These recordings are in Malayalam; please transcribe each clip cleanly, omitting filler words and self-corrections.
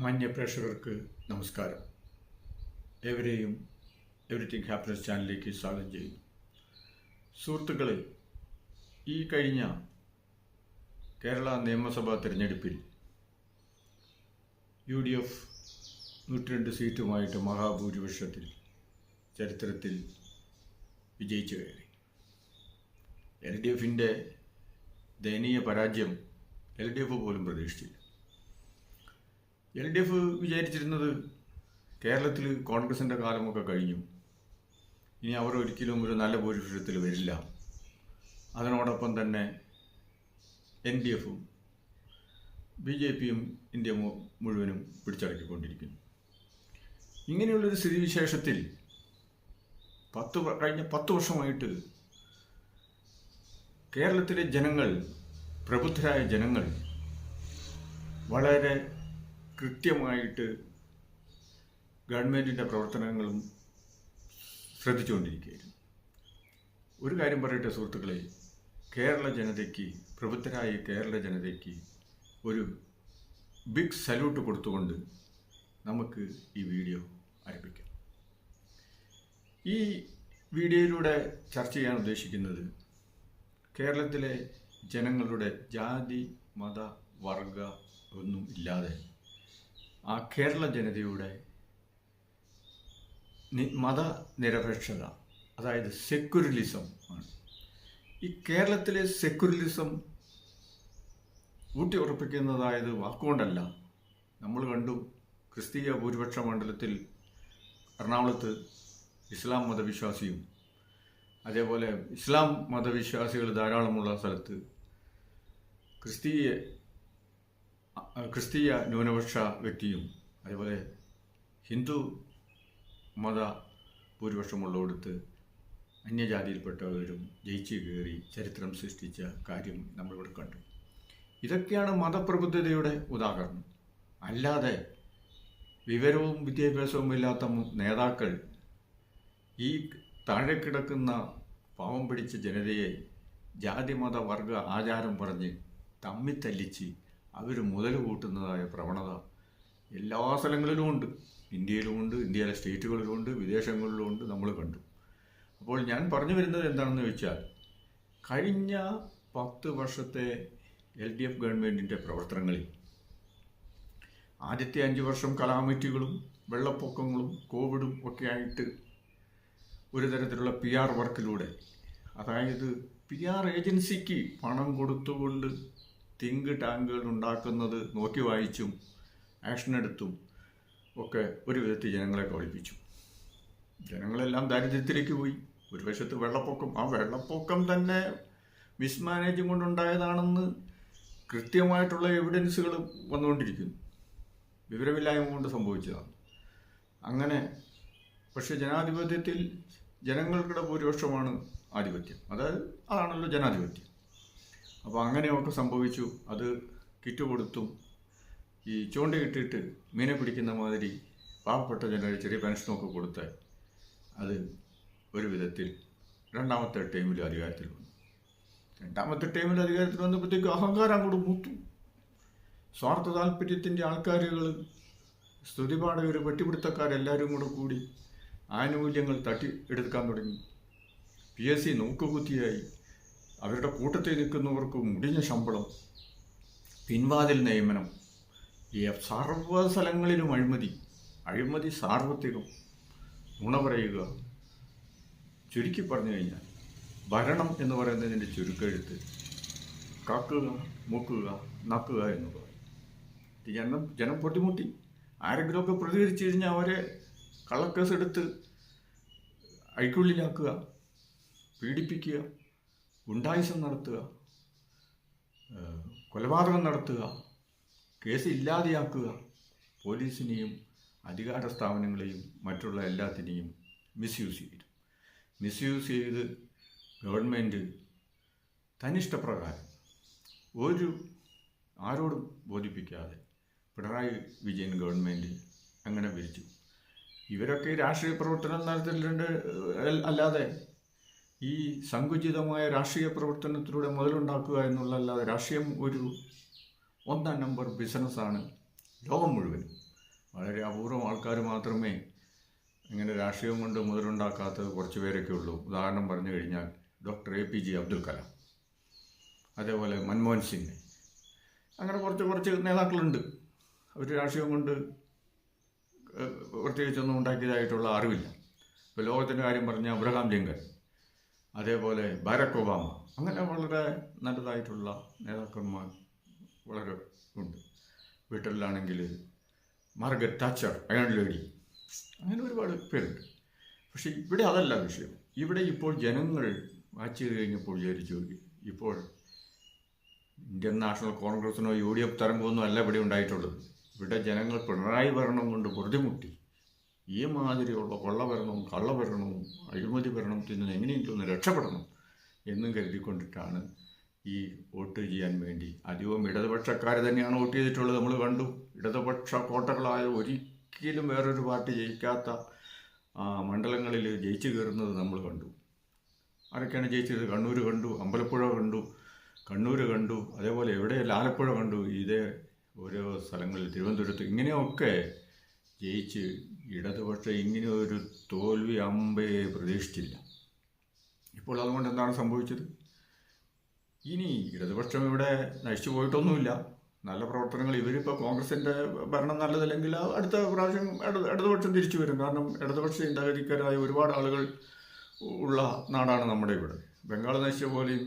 മാന്യ പ്രേക്ഷകർക്ക് നമസ്കാരം. ഏവരെയും എവരിത്തിങ് ഹാപ്പിനെസ് ചാനലിലേക്ക് സ്വാഗതം ചെയ്യുന്നു. സുഹൃത്തുക്കളെ, ഈ കഴിഞ്ഞ കേരള നിയമസഭാ തെരഞ്ഞെടുപ്പിൽ UDF 102 സീറ്റുമായിട്ട് മഹാഭൂരിപക്ഷത്തിൽ ചരിത്രത്തിൽ വിജയിച്ചു കയറി. LDFിൻ്റെ ദയനീയ പരാജയം LDF പോലും പ്രതീക്ഷിച്ചില്ല. LDF വിചാരിച്ചിരുന്നത് കേരളത്തിൽ കോൺഗ്രസിൻ്റെ കാലമൊക്കെ കഴിഞ്ഞു, ഇനി അവർ ഒരിക്കലും ഒരു നല്ല ഭൂരിപക്ഷത്തിൽ വരില്ല. അതിനോടൊപ്പം തന്നെ NDFും BJPയും ഇന്ത്യ മുഴുവനും പിടിച്ചടക്കിക്കൊണ്ടിരിക്കുന്നു. ഇങ്ങനെയുള്ളൊരു സ്ഥിതിവിശേഷത്തിൽ കഴിഞ്ഞ 10 വർഷമായിട്ട് കേരളത്തിലെ ജനങ്ങൾ, പ്രബുദ്ധരായ ജനങ്ങൾ വളരെ കൃത്യമായിട്ട് ഗവൺമെൻറ്റിൻ്റെ പ്രവർത്തനങ്ങളും ശ്രദ്ധിച്ചുകൊണ്ടിരിക്കുകയായിരുന്നു. ഒരു കാര്യം പറയട്ടെ സുഹൃത്തുക്കളെ, കേരള ജനതയ്ക്ക്, പ്രബുദ്ധരായ കേരള ജനതയ്ക്ക് ഒരു ബിഗ് സല്യൂട്ട് കൊടുത്തുകൊണ്ട് നമുക്ക് ഈ വീഡിയോ ആരംഭിക്കാം. ഈ വീഡിയോയിലൂടെ ചർച്ച ചെയ്യാൻ ഉദ്ദേശിക്കുന്നത് കേരളത്തിലെ ജനങ്ങളുടെ ജാതി, മത, വർഗ ഒന്നും ഇല്ലാതെ ആ കേരള ജനതയുടെ മതനിരപേക്ഷത, അതായത് സെക്യുലറിസം ആണ്. ഈ കേരളത്തിലെ സെക്യുലറിസം ഊട്ടി ഉറപ്പിക്കുന്നതായത് വാക്കുകൊണ്ടല്ല. നമ്മൾ കണ്ടു, ക്രിസ്തീയ ഭൂരിപക്ഷ മണ്ഡലത്തിൽ എറണാകുളത്ത് ഇസ്ലാം മതവിശ്വാസിയും അതേപോലെ ഇസ്ലാം മതവിശ്വാസികൾ ധാരാളമുള്ള സ്ഥലത്ത് ക്രിസ്തീയ ന്യൂനപക്ഷ വ്യക്തിയും അതേപോലെ ഹിന്ദു മത ഭൂരിപക്ഷമുള്ളിടത്ത് അന്യജാതിയിൽപ്പെട്ടവരും ജയിച്ചു കയറി ചരിത്രം സൃഷ്ടിച്ച കാര്യം നമ്മളിവിടെ കണ്ടു. ഇതൊക്കെയാണ് മതപ്രബുദ്ധതയുടെ ഉദാഹരണം. അല്ലാതെ വിവരവും വിദ്യാഭ്യാസവും ഇല്ലാത്ത നേതാക്കൾ ഈ താഴെ കിടക്കുന്ന പാവം പിടിച്ച ജനതയെ ജാതി, മത, വർഗ ആചാരം പറഞ്ഞ് തമ്മിത്തല്ലിച്ച് അവർ മുതൽ കൂട്ടുന്നതായ പ്രവണത എല്ലാ സ്ഥലങ്ങളിലും ഉണ്ട്. ഇന്ത്യയിലുമുണ്ട്, ഇന്ത്യയിലെ സ്റ്റേറ്റുകളിലുമുണ്ട്, വിദേശങ്ങളിലുമുണ്ട്, നമ്മൾ കണ്ടു. അപ്പോൾ ഞാൻ പറഞ്ഞു വരുന്നത് എന്താണെന്ന് ചോദിച്ചാൽ, കഴിഞ്ഞ 10 വർഷത്തെ LDF ഗവൺമെൻറ്റിൻ്റെ പ്രവർത്തനങ്ങളിൽ ആദ്യത്തെ 5 വർഷം കലാമിറ്റികളും വെള്ളപ്പൊക്കങ്ങളും കോവിഡും ഒക്കെ ആയിട്ട് ഒരു തരത്തിലുള്ള PR വർക്കിലൂടെ, അതായത് PR ഏജൻസിക്ക് പണം കൊടുത്തുകൊണ്ട് തിങ്ക് ടാങ്കുകൾ ഉണ്ടാക്കുന്നത് നോക്കി വായിച്ചും ആക്ഷനെടുത്തും ഒക്കെ ഒരു വിധത്തിൽ ജനങ്ങളെ കബളിപ്പിച്ചു. ജനങ്ങളെല്ലാം ദാരിദ്ര്യത്തിലേക്ക് പോയി. ഒരു വശത്ത് വെള്ളപ്പൊക്കം, ആ വെള്ളപ്പൊക്കം തന്നെ മിസ്മാനേജും കൊണ്ടുണ്ടായതാണെന്ന് കൃത്യമായിട്ടുള്ള എവിഡൻസുകൾ വന്നുകൊണ്ടിരിക്കുന്നു. വിവരമില്ലായ്മ കൊണ്ട് സംഭവിച്ചതാണ്. അങ്ങനെ പക്ഷേ ജനാധിപത്യത്തിൽ ജനങ്ങളുടെ ഭൂരിപക്ഷമാണ് ആധിപത്യം, അതാണല്ലോ ജനാധിപത്യം. അപ്പോൾ അങ്ങനെയൊക്കെ സംഭവിച്ചു. അത് കിറ്റ് കൊടുത്തും ഈ ചൂണ്ടയിട്ടിട്ട് മീനെ പിടിക്കുന്ന മാതിരി പാവപ്പെട്ട ജനങ്ങൾ ചെറിയ പെൻഷനൊക്കെ കൊടുത്താൽ അത് ഒരു വിധത്തിൽ രണ്ടാമത്തെ ടൈമിൽ അധികാരത്തിൽ വന്നു. രണ്ടാമത്തെ ടൈമിൽ അധികാരത്തിൽ വന്നപ്പോഴത്തേക്ക് അഹങ്കാരം കൂടെ മൂത്തു. സ്വാർത്ഥ താല്പര്യത്തിൻ്റെ ആൾക്കാരുകൾ, സ്തുതിപാഠകർ, വെട്ടിപ്പിടുത്തക്കാരെല്ലാവരും കൂടി ആനുകൂല്യങ്ങൾ തട്ടി എടുക്കാൻ തുടങ്ങി. PSC നോക്കുകുത്തിയായി. അവരുടെ കൂട്ടത്തിൽ നിൽക്കുന്നവർക്ക് മുടിഞ്ഞ ശമ്പളം, പിൻവാതിൽ നിയമനം, സർവ്വ സ്ഥലങ്ങളിലും അഴിമതി സാർവത്രികം, നുണ പറയുക. ചുരുക്കി പറഞ്ഞു കഴിഞ്ഞാൽ ഭരണം എന്ന് പറയുന്നതിൻ്റെ ചുരുക്കെഴുത്ത് കാക്കുക, മൂക്കുക, നക്കുക എന്ന് പറയും. ജനം പൊട്ടിമുട്ടി. ആരെങ്കിലുമൊക്കെ പ്രതികരിച്ചു കഴിഞ്ഞാൽ അവരെ കള്ളക്കേസ് എടുത്ത് അഴിക്കുള്ളിലാക്കുക, പീഡിപ്പിക്കുക, ഗുണ്ടായുസം നടത്തുക, കൊലപാതകം നടത്തുക, കേസ് ഇല്ലാതെയാക്കുക, പോലീസിനെയും അധികാര സ്ഥാപനങ്ങളെയും മറ്റുള്ള എല്ലാത്തിനെയും മിസ്യൂസ് ചെയ്ത് ഗവൺമെൻറ് തന്നിഷ്ടപ്രകാരം ആരോടും ബോധിപ്പിക്കാതെ പിണറായി വിജയൻ ഗവൺമെൻറ് അങ്ങനെ ഭരിച്ചു. ഇവരൊക്കെ രാഷ്ട്രീയ പ്രവർത്തനം നടത്തിയിട്ടുണ്ട്. അല്ലാതെ ഈ സങ്കുചിതമായ രാഷ്ട്രീയ പ്രവർത്തനത്തിലൂടെ മുതലുണ്ടാക്കുക എന്നുള്ളതല്ലാതെ രാഷ്ട്രീയം ഒരു 1-ാം നമ്പർ ബിസിനസ്സാണ് ലോകം മുഴുവനും. വളരെ അപൂർവം ആൾക്കാർ മാത്രമേ ഇങ്ങനെ രാഷ്ട്രീയം കൊണ്ട് മുതലുണ്ടാക്കാത്തത് കുറച്ച് പേരൊക്കെ ഉള്ളൂ. ഉദാഹരണം പറഞ്ഞു കഴിഞ്ഞാൽ ഡോക്ടർ APJ അബ്ദുൽ കലാം, അതേപോലെ മൻമോഹൻ സിംഗ്, അങ്ങനെ കുറച്ച് നേതാക്കളുണ്ട്. അവർ രാഷ്ട്രീയം കൊണ്ട് പ്രത്യേകിച്ചൊന്നും ഉണ്ടാക്കിയതായിട്ടുള്ള അറിവില്ല. ഇപ്പോൾ ലോകത്തിൻ്റെ കാര്യം പറഞ്ഞാൽ അബ്രഹാം ലിങ്കൻ, അതേപോലെ ബരാക് ഒബാമ, അങ്ങനെ വളരെ നല്ലതായിട്ടുള്ള നേതാക്കന്മാർ വളരെ ഉണ്ട്. ബ്രിട്ടനിലാണെങ്കിൽ മാർഗരറ്റ് താച്ചർ, അയൺ ലേഡി, അങ്ങനെ ഒരുപാട് പേരുണ്ട്. പക്ഷെ ഇവിടെ അതല്ല വിഷയം. ഇവിടെ ഇപ്പോൾ ജനങ്ങൾ വാച്ച് ചെയ്ത് കഴിഞ്ഞപ്പോൾ വിചാരിച്ചു, ഇപ്പോൾ ഇന്ത്യൻ നാഷണൽ കോൺഗ്രസിനോ UDF തരംഗമൊന്നും അല്ല ഇവിടെ ഉണ്ടായിട്ടുള്ളത്. ഇവിടെ ജനങ്ങൾ പിണറായി ഭരണം കൊണ്ട് പൊറുതിമുട്ടി ഈ മാതിരിയുള്ള കൊള്ളഭരണവും കള്ളഭരണവും അഴിമതി ഭരണത്തിൽ നിന്ന് എങ്ങനെയെങ്കിലും ഒന്ന് രക്ഷപ്പെടണം എന്നും കരുതിക്കൊണ്ടിട്ടാണ് ഈ വോട്ട് ചെയ്യാൻ വേണ്ടി അധികവും ഇടതുപക്ഷക്കാർ തന്നെയാണ് വോട്ട് ചെയ്തിട്ടുള്ളത്. നമ്മൾ കണ്ടു, ഇടതുപക്ഷ കോട്ടകളായ ഒരിക്കലും വേറൊരു പാർട്ടി ജയിക്കാത്ത മണ്ഡലങ്ങളിൽ ജയിച്ചു കയറുന്നത് നമ്മൾ കണ്ടു. ആരൊക്കെയാണ് ജയിച്ചത്? കണ്ണൂർ കണ്ടു, അമ്പലപ്പുഴ കണ്ടു, കണ്ണൂർ കണ്ടു, അതേപോലെ എവിടെയല്ല ആലപ്പുഴ കണ്ടു, ഇതേ ഓരോ സ്ഥലങ്ങളിൽ തിരുവനന്തപുരത്ത് ഇങ്ങനെയൊക്കെ ജയിച്ച് ഇടതുപക്ഷം ഇങ്ങനെ ഒരു തോൽവി അമ്പേ പ്രതീക്ഷിച്ചില്ല. ഇപ്പോൾ അതുകൊണ്ട് എന്താണ് സംഭവിച്ചത്? ഇനി ഇടതുപക്ഷം ഇവിടെ നശിച്ചു പോയിട്ടൊന്നുമില്ല. നല്ല പ്രവർത്തനങ്ങൾ ഇവരിപ്പോൾ കോൺഗ്രസിൻ്റെ ഭരണം നല്ലതല്ലെങ്കിൽ അടുത്ത പ്രാവശ്യം ഇടതുപക്ഷം തിരിച്ചു വരും. കാരണം ഇടതുപക്ഷ ചിന്താഗതിക്കാരായ ഒരുപാട് ആളുകൾ ഉള്ള നാടാണ് നമ്മുടെ ഇവിടെ. ബംഗാൾ നശിച്ച പോലെയും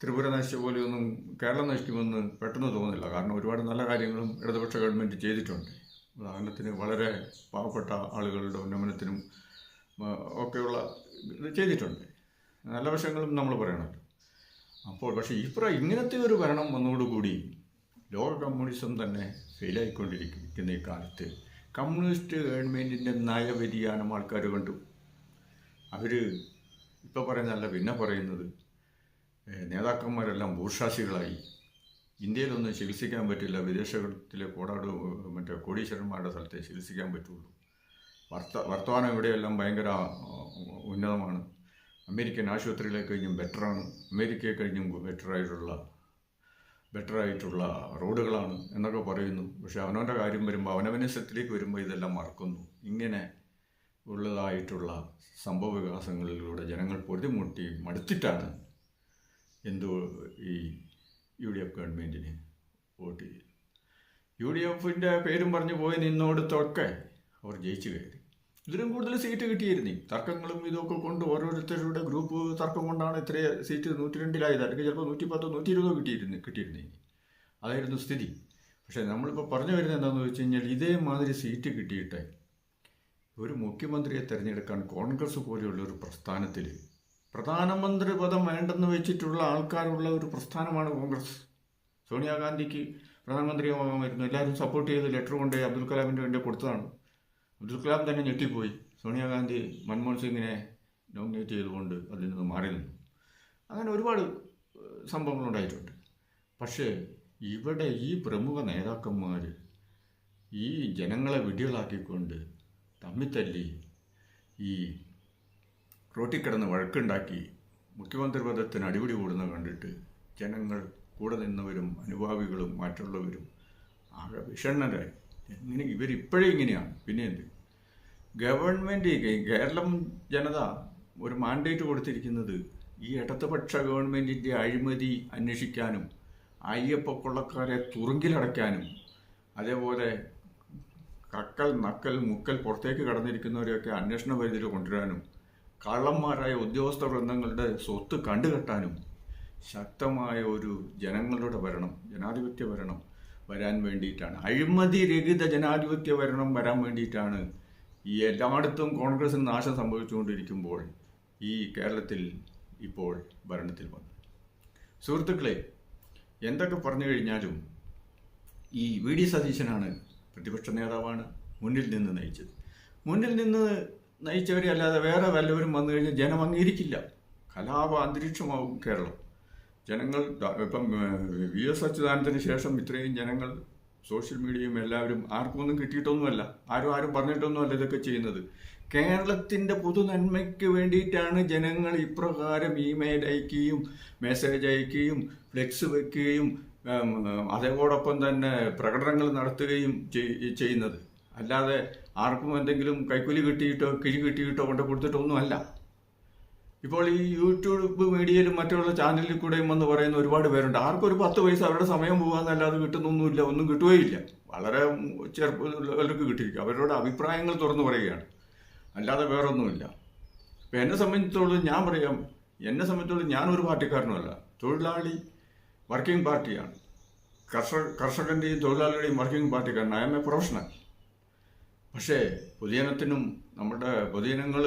ത്രിപുര നശിച്ച പോലെയൊന്നും കേരളം നശിക്കുമെന്ന് പെട്ടെന്ന് തോന്നുന്നില്ല. കാരണം ഒരുപാട് നല്ല കാര്യങ്ങളും ഇടതുപക്ഷ ഗവൺമെൻറ് ചെയ്തിട്ടുണ്ട്. ഉദാഹരണത്തിന് വളരെ പാവപ്പെട്ട ആളുകളുടെ ഉന്നമനത്തിനും ഒക്കെയുള്ള ഇത് ചെയ്തിട്ടുണ്ട്. നല്ല വശങ്ങളും നമ്മൾ പറയണമല്ലോ. അപ്പോൾ പക്ഷേ ഇങ്ങനത്തെ ഒരു ഭരണം വന്നതോടുകൂടി ലോക കമ്മ്യൂണിസം തന്നെ ഫെയിലായിക്കൊണ്ടിരിക്കുന്ന ഈ കാലത്ത് കമ്മ്യൂണിസ്റ്റ് ഗവൺമെൻറ്റിൻ്റെ നയവ്യതിയാനം ആൾക്കാർ കണ്ടു. അവർ ഇപ്പോൾ പറയുന്നതല്ല പിന്നെ പറയുന്നത്, നേതാക്കന്മാരെല്ലാം ബൂർഷാസികളായി, ഇന്ത്യയിലൊന്നും ചികിത്സിക്കാൻ പറ്റില്ല, വിദേശത്തിലെ കോടീശ്വരന്മാരുടെ സ്ഥലത്തെ ചികിത്സിക്കാൻ പറ്റുള്ളൂ, വർത്തമാനം ഇവിടെയെല്ലാം ഭയങ്കര ഉന്നതമാണ്, അമേരിക്കൻ ആശുപത്രികളെ കഴിഞ്ഞും ബെറ്ററാണ്, അമേരിക്കയെ കഴിഞ്ഞും ബെറ്ററായിട്ടുള്ള റോഡുകളാണ് എന്നൊക്കെ പറയുന്നു. പക്ഷെ അവനവൻ്റെ കാര്യം വരുമ്പോൾ, അവനവൻ്റെ സ്ഥലത്തിലേക്ക് വരുമ്പോൾ ഇതെല്ലാം മറക്കുന്നു. ഇങ്ങനെ ഉള്ളതായിട്ടുള്ള സംഭവ വികാസങ്ങളിലൂടെ ജനങ്ങൾ പൊറുതിമുട്ടി മടുത്തിട്ടാണ് ഈ UDF ഗവൺമെൻറ്റിന് വോട്ട് ചെയ്തു. UDFൻ്റെ പേരും പറഞ്ഞ് പോയി നിന്നോടത്തൊക്കെ അവർ ജയിച്ചു കയറി. ഇതിലും കൂടുതൽ സീറ്റ് കിട്ടിയിരുന്നേ. തർക്കങ്ങളും ഇതൊക്കെ കൊണ്ട് ഓരോരുത്തരുടെ ഗ്രൂപ്പ് തർക്കം കൊണ്ടാണ് ഇത്ര സീറ്റ് 102-ലായത്. അല്ലെങ്കിൽ ചിലപ്പോൾ 110, 120 കിട്ടിയിരുന്നേ. അതായിരുന്നു സ്ഥിതി. പക്ഷേ നമ്മളിപ്പോൾ പറഞ്ഞു വരുന്നത് എന്താണെന്ന് വെച്ച് കഴിഞ്ഞാൽ, ഇതേമാതിരി സീറ്റ് കിട്ടിയിട്ട് ഒരു മുഖ്യമന്ത്രിയെ തിരഞ്ഞെടുക്കാൻ കോൺഗ്രസ് പോലെയുള്ള ഒരു പ്രസ്ഥാനത്തിൽ പ്രധാനമന്ത്രി പദം വേണ്ടെന്ന് വെച്ചിട്ടുള്ള ആൾക്കാരുള്ള ഒരു പ്രസ്ഥാനമാണ് കോൺഗ്രസ്. സോണിയാഗാന്ധിക്ക് പ്രധാനമന്ത്രിയാവാൻ വരുന്നു, എല്ലാവരും സപ്പോർട്ട് ചെയ്ത് ലെറ്റർ കൊണ്ട് അബ്ദുൽ കലാമിൻ്റെ വേണ്ടി കൊടുത്തതാണ്. അബ്ദുൽ കലാം തന്നെ ഞെട്ടിപ്പോയി. സോണിയാഗാന്ധി മൻമോഹൻ സിംഗിനെ നോമിനേറ്റ് ചെയ്തുകൊണ്ട് അതിൽ നിന്ന് മാറി നിന്നു. അങ്ങനെ ഒരുപാട് സംഭവങ്ങളുണ്ടായിട്ടുണ്ട്. പക്ഷേ ഇവിടെ ഈ പ്രമുഖ നേതാക്കന്മാർ ഈ ജനങ്ങളെ വിഡ്ഢികളാക്കിക്കൊണ്ട് തമ്മിത്തല്ലി ഈ റോട്ടിൽ കിടന്ന് വഴക്കുണ്ടാക്കി മുഖ്യമന്ത്രി പദത്തിന് അടിപിടി കൂടുന്നത് കണ്ടിട്ട് ജനങ്ങൾ കൂടെ നിന്നവരും അനുഭാവികളും മറ്റുള്ളവരും ആകെ വിഷണ്ണരായി. ഇവരിപ്പോഴേ ഇങ്ങനെയാണ്. പിന്നെ എന്ത് ഗവൺമെൻറ്, കേരളം ജനത ഒരു മാൻഡേറ്റ് കൊടുത്തിരിക്കുന്നത് ഈ ഇടതുപക്ഷ ഗവൺമെൻറ്റിൻ്റെ അഴിമതി അന്വേഷിക്കാനും അയ്യപ്പക്കൊള്ളക്കാരെ തുറുങ്കിലടയ്ക്കാനും അതേപോലെ കക്കൽ നക്കൽ മുക്കൽ പുറത്തേക്ക് കടന്നിരിക്കുന്നവരെയൊക്കെ അന്വേഷണ പരിധിയിൽ കൊണ്ടുവരാനും കള്ളന്മാരായ ഉദ്യോഗസ്ഥ വൃന്ദങ്ങളുടെ സ്വത്ത് കണ്ടുകെട്ടാനും ശക്തമായ ഒരു ജനങ്ങളുടെ ഭരണം, ജനാധിപത്യ ഭരണം വരാൻ വേണ്ടിയിട്ടാണ്, അഴിമതി രഹിത ജനാധിപത്യ ഭരണം വരാൻ വേണ്ടിയിട്ടാണ് ഈ എല്ലായിടത്തും കോൺഗ്രസിന് നാശം സംഭവിച്ചുകൊണ്ടിരിക്കുമ്പോൾ ഈ കേരളത്തിൽ ഇപ്പോൾ ഭരണത്തിൽ വന്നു. സുഹൃത്തുക്കളെ, എന്തൊക്കെ പറഞ്ഞു കഴിഞ്ഞാലും ഈ VD സതീശനാണ് പ്രതിപക്ഷ നേതാവാണ് മുന്നിൽ നിന്ന് നയിച്ചത്. മുന്നിൽ നിന്ന് നയിച്ചവരെ അല്ലാതെ വേറെ വല്ലവരും വന്നു കഴിഞ്ഞാൽ ജനം അംഗീകരിക്കില്ല. കലാപ അന്തരീക്ഷമാവും കേരളം. ജനങ്ങൾ ഇപ്പം VS അച്യുതാനന്ദന് ശേഷം ഇത്രയും ജനങ്ങൾ സോഷ്യൽ മീഡിയയും എല്ലാവരും ആർക്കൊന്നും കിട്ടിയിട്ടൊന്നുമല്ല, ആരും പറഞ്ഞിട്ടൊന്നുമല്ല ഇതൊക്കെ ചെയ്യുന്നത്. കേരളത്തിൻ്റെ പൊതു നന്മയ്ക്ക് വേണ്ടിയിട്ടാണ് ജനങ്ങൾ ഇപ്രകാരം ഇമെയിൽ അയക്കുകയും മെസ്സേജ് അയക്കുകയും ഫ്ലെക്സ് വയ്ക്കുകയും അതോടൊപ്പം തന്നെ പ്രകടനങ്ങൾ നടത്തുകയും ചെയ്യുന്നത്. അല്ലാതെ ആർക്കും എന്തെങ്കിലും കൈക്കൂലി കിട്ടിയിട്ടോ കിഴി കിട്ടിയിട്ടോ കൊണ്ട് കൊടുത്തിട്ടൊന്നുമല്ല. ഇപ്പോൾ ഈ യൂട്യൂബ് മീഡിയയിലും മറ്റുള്ള ചാനലിൽ കൂടെയും എന്ന് പറയുന്ന ഒരുപാട് പേരുണ്ട്. ആർക്കും ഒരു 10 പൈസ അവരുടെ സമയം പോകാന്നല്ലാതെ കിട്ടുന്നൊന്നുമില്ല, ഒന്നും കിട്ടുകയില്ല. വളരെ ചെറുപ്പർക്ക് കിട്ടിയിരിക്കും. അവരുടെ അഭിപ്രായങ്ങൾ തുറന്നു പറയുകയാണ്, അല്ലാതെ വേറൊന്നുമില്ല. ഇപ്പം എന്നെ സംബന്ധിച്ചിടത്തോളം ഞാൻ പറയാം, എന്നെ സംബന്ധിച്ചിടത്തോളം ഞാനൊരു പാർട്ടിക്കാരനുമല്ല. തൊഴിലാളി വർക്കിംഗ് പാർട്ടിയാണ്. കർഷകൻ്റെയും തൊഴിലാളികളുടെയും വർക്കിംഗ് പാർട്ടിക്കാരൻ. I am a professional. പക്ഷേ പൊതുജനത്തിനും നമ്മുടെ പൊതുജനങ്ങൾ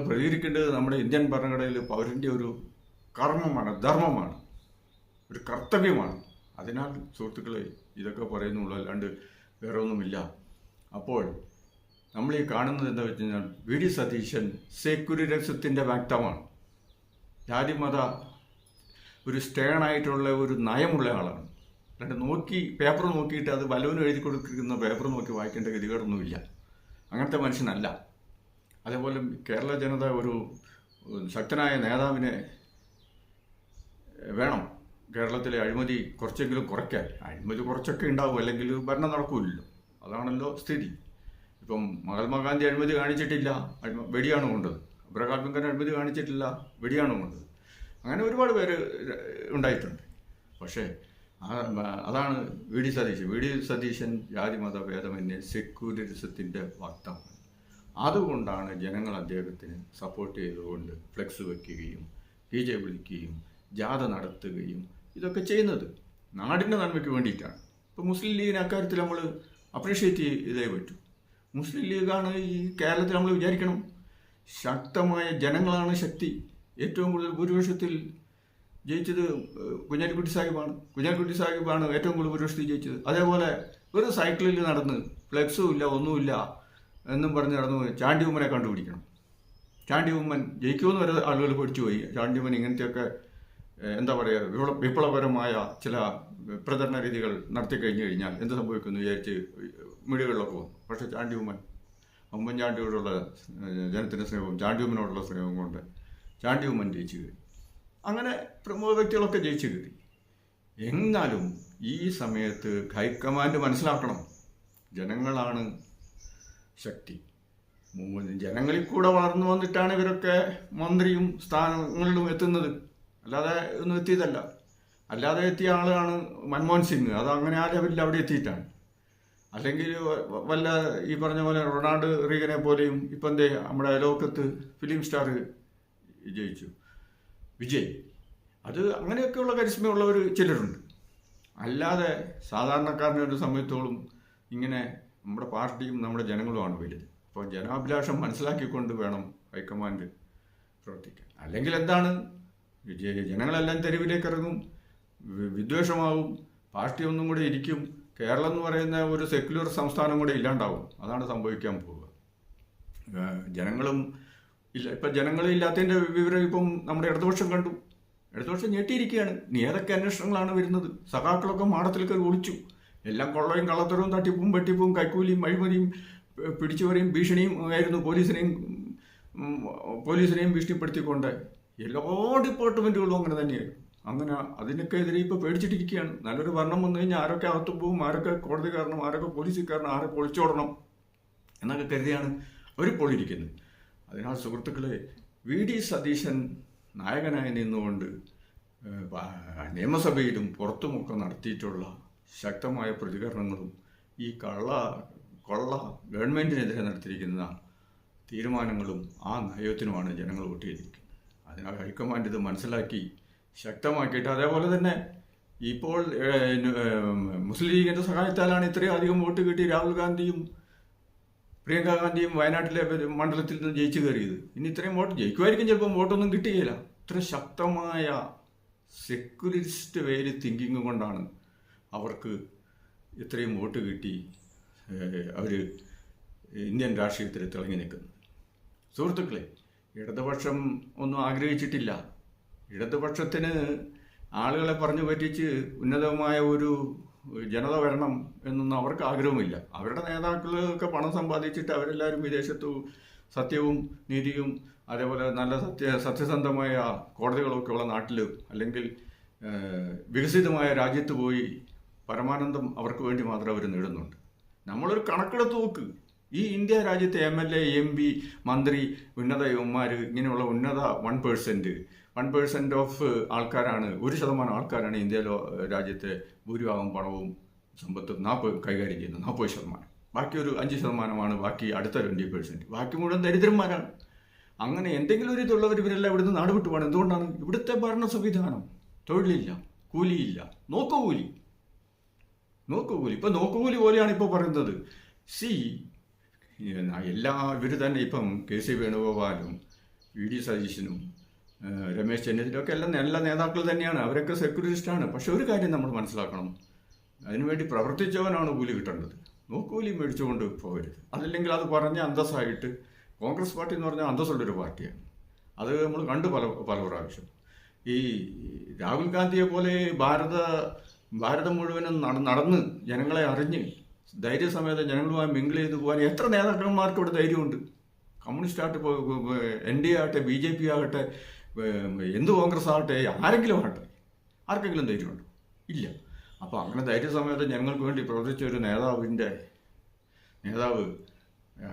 പ്രതികരിക്കേണ്ടത് നമ്മുടെ ഇന്ത്യൻ ഭരണഘടനയിൽ പൗരൻ്റെ ഒരു കർമ്മമാണ്, ധർമ്മമാണ്, ഒരു കർത്തവ്യമാണ്. അതിനാൽ സുഹൃത്തുക്കളെ ഇതൊക്കെ പറയുന്നുള്ളൂ, അല്ലാണ്ട് വേറെ ഒന്നുമില്ല. അപ്പോൾ നമ്മൾ ഈ കാണുന്നത് എന്താ വെച്ച് കഴിഞ്ഞാൽ വി ഡി സതീശൻ സെക്യുലറിസത്തിൻ്റെ വ്യക്തമാണ്. ജാതിമത ഒരു സ്റ്റേണായിട്ടുള്ള ഒരു നയമുള്ള ആളാണ്. അല്ലാണ്ട് പേപ്പർ നോക്കിയിട്ട് അത് വല്ലവനും എഴുതി കൊടുക്കുന്ന പേപ്പർ നോക്കി വായിക്കേണ്ട ഗതികേടൊന്നുമില്ല. അങ്ങനത്തെ മനുഷ്യനല്ല. അതേപോലെ കേരള ജനത ഒരു ശക്തനായ നേതാവിനെ വേണം. കേരളത്തിലെ അഴിമതി കുറച്ചെങ്കിലും കുറയ്ക്കാൻ. അഴിമതി കുറച്ചൊക്കെ ഉണ്ടാവും, അല്ലെങ്കിൽ ഭരണം നടക്കില്ലല്ലോ. അതാണല്ലോ സ്ഥിതി. ഇപ്പം മഹാത്മാഗാന്ധി അഴിമതി കാണിച്ചിട്ടില്ല, വെടിയാണ് കൊണ്ടത്. അബ്രഹാം ലിങ്കൻ അഴിമതി കാണിച്ചിട്ടില്ല, വെടിയാണ് കൊണ്ടത്. അങ്ങനെ ഒരുപാട് പേര് ഉണ്ടായിട്ടുണ്ട്. പക്ഷേ അതാണ് വി ഡി സതീശൻ ജാതിമത ഭേദമന്യേ സെക്യുലറിസത്തിൻ്റെ വക്താവ്. അതുകൊണ്ടാണ് ജനങ്ങൾ അദ്ദേഹത്തിന് സപ്പോർട്ട് ചെയ്തുകൊണ്ട് ഫ്ലെക്സ് വയ്ക്കുകയും PJ വിളിക്കുകയും ജാഥ നടത്തുകയും ഇതൊക്കെ ചെയ്യുന്നത് നാടിൻ്റെ നന്മയ്ക്ക് വേണ്ടിയിട്ടാണ്. ഇപ്പോൾ മുസ്ലിം ലീഗിന് അക്കാര്യത്തിൽ നമ്മൾ അപ്രീഷിയേറ്റ് ചെയ്തേ പറ്റൂ. മുസ്ലിം ലീഗാണ് ഈ കേരളത്തിൽ നമ്മൾ വിചാരിക്കണം. ശക്തമായ ജനങ്ങളാണ് ശക്തി. ഏറ്റവും കൂടുതൽ ഭൂരിപക്ഷത്തിൽ ജയിച്ചത് കുഞ്ഞാലിക്കുട്ടി സാഹിബാണ് ഏറ്റവും കൂടുതൽ ഭൂരിപക്ഷത്തിൽ ജയിച്ചത്. അതേപോലെ ഒരു സൈക്കിളിൽ നടന്ന് ഫ്ലെക്സും ഇല്ല ഒന്നുമില്ല എന്നും പറഞ്ഞ് നടന്നു ചാണ്ടി ഉമ്മനെ കണ്ടുപിടിക്കണം. ചാണ്ടി ഉമ്മൻ ജയിക്കുമെന്ന് വരെ ആളുകൾ പഠിച്ചു പോയി. ചാണ്ടി ഉമ്മൻ ഇങ്ങനത്തെയൊക്കെ എന്താ പറയുക വിപ്ലവപരമായ ചില പ്രചരണ രീതികൾ നടത്തി കഴിഞ്ഞു കഴിഞ്ഞാൽ എന്ത് സംഭവിക്കുമെന്ന് വിചാരിച്ച് മീഡിയകളിലൊക്കെ വന്നു. പക്ഷേ ഉമ്മൻചാണ്ടിയോടുള്ള ജനത്തിൻ്റെ സ്നേഹവും ചാണ്ടി ഉമ്മനോടുള്ള സ്നേഹവും കൊണ്ട് ചാണ്ടി ഉമ്മൻ ജയിച്ചു കയറി. അങ്ങനെ പ്രമുഖ വ്യക്തികളൊക്കെ ജയിച്ചു കയറി. എന്നാലും ഈ സമയത്ത് ഹൈക്കമാൻഡ് മനസ്സിലാക്കണം, ജനങ്ങളാണ് ശക്തി. ജനങ്ങളിൽ കൂടെ വളർന്നു വന്നിട്ടാണ് ഇവരൊക്കെ മന്ത്രിയും സ്ഥാനങ്ങളിലും എത്തുന്നത്, അല്ലാതെ ഒന്നും എത്തിയതല്ല. അല്ലാതെ എത്തിയ ആളാണ് മൻമോഹൻ സിംഗ്. അത് അങ്ങനെ ആ ലെവലിൽ അവിടെ എത്തിയിട്ടാണ്. അല്ലെങ്കിൽ വല്ല ഈ പറഞ്ഞ പോലെ റൊണാൾഡ് റീഗനെ പോലെയും ഇപ്പം എന്തേ നമ്മുടെ ലോകത്ത് ഫിലിം സ്റ്റാർ ജയിച്ചു വിജയ്. അത് അങ്ങനെയൊക്കെയുള്ള കരിസ്മയുള്ളവർ ചിലരുണ്ട്. അല്ലാതെ സാധാരണക്കാരനെ ഒരു സമയത്തോളം ഇങ്ങനെ നമ്മുടെ പാർട്ടിയും നമ്മുടെ ജനങ്ങളുമാണ് വലുത്. അപ്പോൾ ജനാഭിലാഷം മനസ്സിലാക്കിക്കൊണ്ട് വേണം ഹൈക്കമാൻഡ് പ്രവർത്തിക്കാൻ. അല്ലെങ്കിൽ എന്താണ്, ജനങ്ങളെല്ലാം തെരുവിലേക്ക് ഇറങ്ങും, വിദ്വേഷമാവും, പാർട്ടി ഒന്നും കൂടെ ഇരിക്കും. കേരളം എന്ന് പറയുന്ന ഒരു സെക്യുലർ സംസ്ഥാനം കൂടെ ഇല്ലാണ്ടാവും. അതാണ് സംഭവിക്കാൻ പോവുക. ജനങ്ങളും ഇല്ല. ഇപ്പം ജനങ്ങളില്ലാത്തതിൻ്റെ വിവരം ഇപ്പം നമ്മുടെ ഇടതുപക്ഷം കണ്ടു. ഇടതുപക്ഷം ഞെട്ടിയിരിക്കുകയാണ്. നീ ഏതൊക്കെ അന്വേഷണങ്ങളാണ് വരുന്നത്? സഖാക്കളൊക്കെ മാടത്തിലൊക്കെ ഒളിച്ചു. എല്ലാം കൊള്ളയും കള്ളത്തരവും തട്ടിപ്പും വെട്ടിപ്പും കൈക്കൂലിയും അഴിമതിയും പിടിച്ചുപറിയും ഭീഷണിയും ആയിരുന്നു. പോലീസിനെയും ഭീഷണിപ്പെടുത്തിക്കൊണ്ട് എല്ലാ ഡിപ്പാർട്ട്മെൻറ്റുകളും അങ്ങനെ തന്നെയായിരുന്നു. അങ്ങനെ അതിനൊക്കെ എതിരെ ഇപ്പോൾ പേടിച്ചിട്ടിരിക്കുകയാണ്. നല്ലൊരു ഭരണം വന്നു കഴിഞ്ഞാൽ ആരൊക്കെ അകത്ത് പോവും, ആരൊക്കെ കോടതി കാരണം, ആരൊക്കെ പോലീസിൽ കാരണം, ആരെ പൊളിച്ചോടണം എന്നൊക്കെ കരുതിയാണ് അവർ പൊളിയിരിക്കുന്നത്. അതിനാൽ സുഹൃത്തുക്കളെ, വി ഡി സതീശൻ നായകനായി നിന്നുകൊണ്ട് നിയമസഭയിലും പുറത്തുമൊക്കെ നടത്തിയിട്ടുള്ള ശക്തമായ പ്രതികരണങ്ങളും ഈ കൊള്ള ഗവൺമെൻറ്റിനെതിരെ നടത്തിയിരിക്കുന്ന തീരുമാനങ്ങളും ആ നയത്തിനുമാണ് ജനങ്ങൾ വോട്ട് ചെയ്തിരിക്കുന്നത്. അതിനാൽ ഹൈക്കമാൻഡ് ഇത് മനസ്സിലാക്കി ശക്തമാക്കിയിട്ട്, അതേപോലെ തന്നെ ഇപ്പോൾ മുസ്ലിം ലീഗിൻ്റെ സഹായത്താലാണ് ഇത്രയും അധികം വോട്ട് കിട്ടി രാഹുൽ ഗാന്ധിയും പ്രിയങ്ക ഗാന്ധിയും വയനാട്ടിലെ മണ്ഡലത്തിൽ നിന്ന് ജയിച്ചു കയറിയത്. ഇനി ഇത്രയും വോട്ട് ജയിക്കുമായിരിക്കും, ചിലപ്പം വോട്ടൊന്നും കിട്ടുകയില്ല. ഇത്ര ശക്തമായ സെക്യുലറിസ്റ്റ് വേര് തിങ്കിങ് കൊണ്ടാണ് അവർക്ക് ഇത്രയും വോട്ട് കിട്ടി അവർ ഇന്ത്യൻ രാഷ്ട്രീയത്തിൽ തിളങ്ങി നിൽക്കുന്നത്. സുഹൃത്തുക്കളെ, ഇടതുപക്ഷം ഒന്നും ആഗ്രഹിച്ചിട്ടില്ല. ഇടതുപക്ഷത്തിന് ആളുകളെ പറഞ്ഞു പറ്റിച്ച് ഉന്നതമായ ഒരു ജനത വരണം എന്നൊന്നും അവർക്ക് ആഗ്രഹമില്ല. അവരുടെ നേതാക്കളൊക്കെ പണം സമ്പാദിച്ചിട്ട് അവരെല്ലാവരും വിദേശത്തു സത്യവും നീതിയും അതേപോലെ നല്ല സത്യസന്ധമായ കോടതികളൊക്കെ ഉള്ള നാട്ടിൽ അല്ലെങ്കിൽ വികസിതമായ രാജ്യത്ത് പോയി പരമാനന്ദം അവർക്ക് വേണ്ടി മാത്രം അവർ നേടുന്നുണ്ട്. നമ്മളൊരു കണക്കെടുത്ത് നോക്ക്. ഈ ഇന്ത്യ രാജ്യത്തെ MLA, MP, മന്ത്രി, ഉന്നത യവന്മാർ, ഇങ്ങനെയുള്ള ഉന്നത 1% ഓഫ് ആൾക്കാരാണ്, 1% ആൾക്കാരാണ് ഇന്ത്യയിലോ രാജ്യത്തെ ഭൂരിഭാഗം പണവും സമ്പത്തും കൈകാര്യം ചെയ്യുന്നത്, 40%. ബാക്കി ഒരു 5% ബാക്കി അടുത്ത 20%. ബാക്കി മുഴുവൻ ദരിദ്രന്മാരാണ്. അങ്ങനെ എന്തെങ്കിലും ഒരു ഇതുള്ളവർ ഇവരെല്ലാം ഇവിടുന്ന് നാട് വിട്ടു പോകണം. എന്തുകൊണ്ടാണ്? ഇവിടുത്തെ ഭരണ സംവിധാനം, തൊഴിലില്ല, കൂലിയില്ല, നോക്കുകൂലി. ഇപ്പം നോക്കുകൂലി പോലെയാണ് ഇപ്പോൾ പറയുന്നത്. ഇവർ തന്നെ ഇപ്പം KC വേണുഗോപാലും VD സതീശനും രമേശ് ചെന്നിത്തലയൊക്കെ എല്ലാം നല്ല നേതാക്കൾ തന്നെയാണ്. അവരൊക്കെ സെക്യൂരിറ്റിസ്റ്റാണ്. പക്ഷെ ഒരു കാര്യം നമ്മൾ മനസ്സിലാക്കണം, അതിനുവേണ്ടി പ്രവർത്തിച്ചവനാണ് കൂലി കിട്ടേണ്ടത്. നോക്കൂലി മേടിച്ചുകൊണ്ട് പോകരുത്. അതല്ലെങ്കിൽ അത് പറഞ്ഞ അന്തസ്സായിട്ട്, കോൺഗ്രസ് പാർട്ടി എന്ന് പറഞ്ഞാൽ അന്തസ്സുള്ളൊരു പാർട്ടിയാണ്. അത് നമ്മൾ കണ്ടു പല പ്രാവശ്യം. ഈ രാഹുൽ ഗാന്ധിയെ പോലെ ഭാരതം മുഴുവനും നടന്ന് ജനങ്ങളെ അറിഞ്ഞ് ധൈര്യസമേതം ജനങ്ങളുമായി മിങ്കിൾ ചെയ്ത് പോകാൻ എത്ര നേതാക്കന്മാർക്ക് ഇവിടെ ധൈര്യമുണ്ട്? കമ്മ്യൂണിസ്റ്റ് ആകട്ടെ, NDA ആകട്ടെ, BJP ആകട്ടെ, എന്ത് കോൺഗ്രസ് ആകട്ടെ, ആർക്കെങ്കിലും ധൈര്യമുണ്ടോ? ഇല്ല. അപ്പോൾ അങ്ങനെ ധൈര്യസമേതം ജനങ്ങൾക്ക് വേണ്ടി പ്രവർത്തിച്ച ഒരു നേതാവ്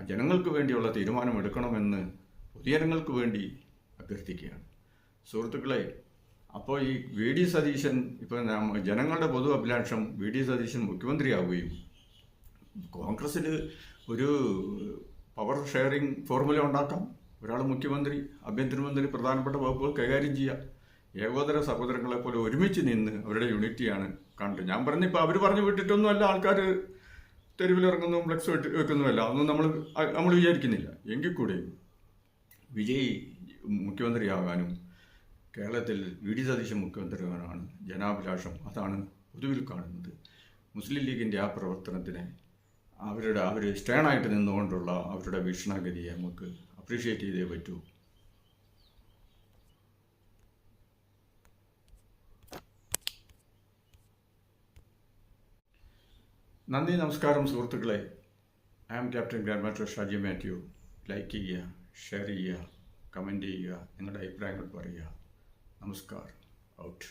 ജനങ്ങൾക്ക് വേണ്ടിയുള്ള തീരുമാനമെടുക്കണമെന്ന് പൊതുജനങ്ങൾക്ക് വേണ്ടി അഭ്യർത്ഥിക്കുകയാണ്. സുഹൃത്തുക്കളെ, അപ്പോൾ ഈ VD സതീശൻ, ഇപ്പം ജനങ്ങളുടെ പൊതു അഭിലാഷം VD സതീശൻ മുഖ്യമന്ത്രിയാവുകയും കോൺഗ്രസ്സിൽ ഒരു പവർ ഷെയറിംഗ് ഫോർമുല ഉണ്ടാക്കാം. ഒരാൾ മുഖ്യമന്ത്രി, ആഭ്യന്തരമന്ത്രി, പ്രധാനപ്പെട്ട വകുപ്പുകൾ കൈകാര്യം ചെയ്യുക. ഏകോദര സഹോദരങ്ങളെ പോലെ ഒരുമിച്ച് നിന്ന് അവരുടെ യൂണിറ്റിയാണ് കണ്ടത്. ഞാൻ പറഞ്ഞിപ്പോൾ അവർ പറഞ്ഞു വിട്ടിട്ടൊന്നുമല്ല ആൾക്കാർ തെരുവിലിറങ്ങുന്നു, ഫ്ലെക്സ് വെക്കുന്നുമല്ല, ഒന്നും നമ്മൾ വിചാരിക്കുന്നില്ല. എങ്കിൽ കൂടെ വിജയ് മുഖ്യമന്ത്രിയാകാനും കേരളത്തിൽ VD സതീശൻ മുഖ്യമന്ത്രിയാകാനാണ് ജനാഭിലാഷം. അതാണ് പൊതുവിൽ കാണുന്നത്. മുസ്ലിം ലീഗിൻ്റെ ആ പ്രവർത്തനത്തിനെ അവർ സ്റ്റേണായിട്ട് നിന്നുകൊണ്ടുള്ള അവരുടെ വീക്ഷണഗതിയെ നമുക്ക് അപ്രീഷിയേറ്റ് ചെയ്തേ പറ്റൂ. നന്ദി, നമസ്കാരം സുഹൃത്തുക്കളെ. I am captain grand master Shaji Mathew. Like ചെയ്യുക, ഷെയർ ചെയ്യുക, കമൻറ്റ് ചെയ്യുക, നിങ്ങളുടെ അഭിപ്രായങ്ങൾ പറയുക. നമസ്കാരം. ഔട്ട്.